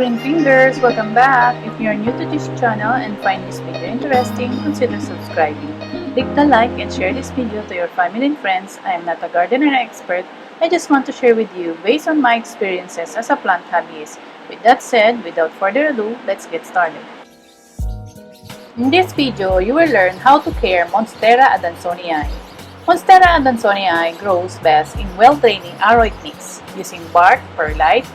Greenfingers, welcome back. If you are new to this channel and find this video interesting, consider subscribing. Click the like and share this video to your family and friends. I am not a gardener expert. I just want to share with you based on my experiences as a plant hobbyist. With that said, without further ado, let's get started. In this video, you will learn how to care Monstera Adansonii. Monstera Adansonii grows best in well-draining AROID mix using bark, perlite,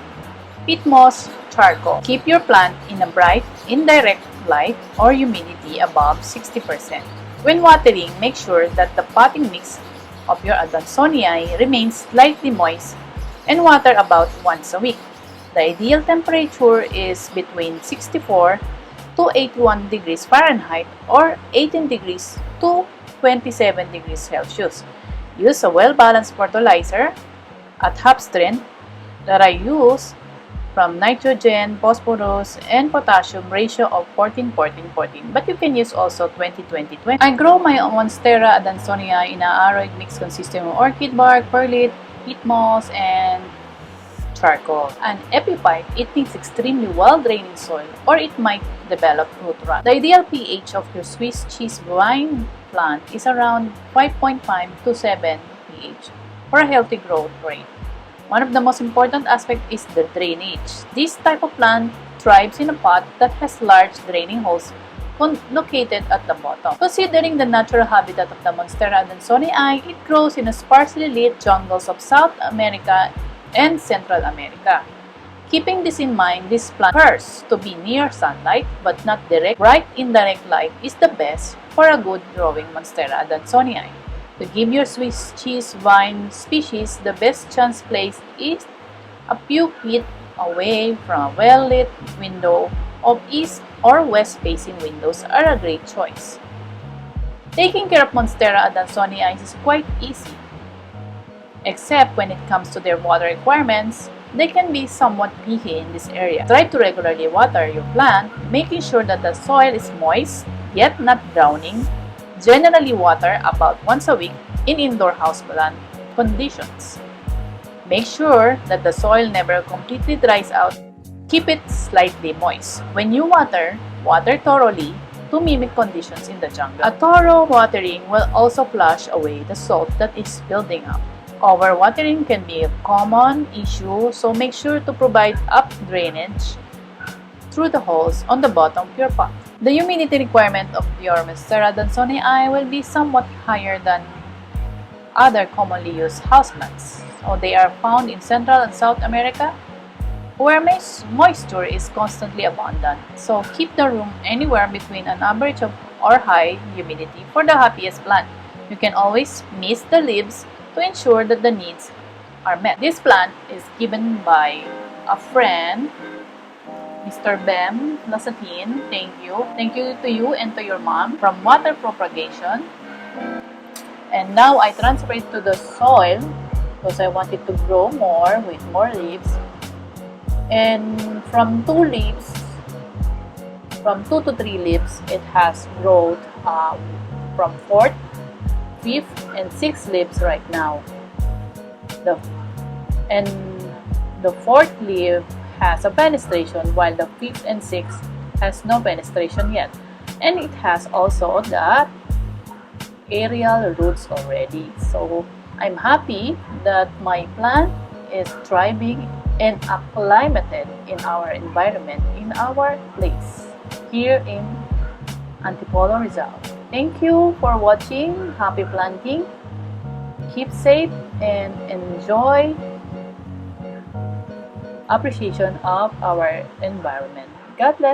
peat moss, charcoal. Keep your plant in a bright, indirect light or humidity above 60%. When watering, make sure that the potting mix of your Adansonii remains slightly moist and water about once a week. The ideal temperature is between 64 to 81 degrees Fahrenheit or 18 degrees to 27 degrees Celsius. Use a well-balanced fertilizer at half strength that I use from nitrogen, phosphorus, and potassium ratio of 14-14-14, but you can use also 20-20-20. I grow my Monstera Danzonia in an AROID mix consisting of orchid bark, perlite, peat moss, and charcoal. An epiphyte, it needs extremely well-draining soil or it might develop root rot. The ideal pH of your Swiss cheese vine plant is around 5.5 to 7 pH for a healthy growth rate. One of the most important aspects is the drainage. This type of plant thrives in a pot that has large draining holes located at the bottom. Considering the natural habitat of the Monstera Danzonii, it grows in the sparsely lit jungles of South America and Central America. Keeping this in mind, this plant prefers to be near sunlight but not direct. Bright indirect light is the best for a good growing Monstera Danzonii. To give your Swiss cheese vine species the best chance, place is a few feet away from a well-lit window of east or west facing windows are a great choice. Taking care of Monstera Adansonii is quite easy, except when it comes to their water requirements. They can be somewhat picky in this area. Try to regularly water your plant, making sure that the soil is moist yet not drowning. Generally water about once a week in indoor houseplant conditions. Make sure that the soil never completely dries out. Keep it slightly moist. When you water, water thoroughly to mimic conditions in the jungle. A thorough watering will also flush away the salt that is building up. Overwatering can be a common issue, so make sure to provide up drainage through the holes on the bottom of your pot. The humidity requirement of your Monstera Danzonii will be somewhat higher than other commonly used houseplants. So they are found in Central and South America, where moisture is constantly abundant. So keep the room anywhere between an average of or high humidity for the happiest plant. You can always mist the leaves to ensure that the needs are met. This plant is given by a friend, Mr. Bem Lasatin. Thank you. Thank you to you and to your mom from Soil Propagation. And now I transfer it to the soil because I want it to grow more with more leaves. And from 2 to 3 leaves, it has growth from 4th, 5th, and 6th leaves right now. The 4th leaf has a penetration while the 5th and 6th has no penetration yet, and it has also the aerial roots already. So I'm happy that my plant is thriving and acclimated in our environment, in our place here in Antipolo, Rizal. Thank you for watching. Happy planting. Keep safe and enjoy appreciation of our environment. God bless.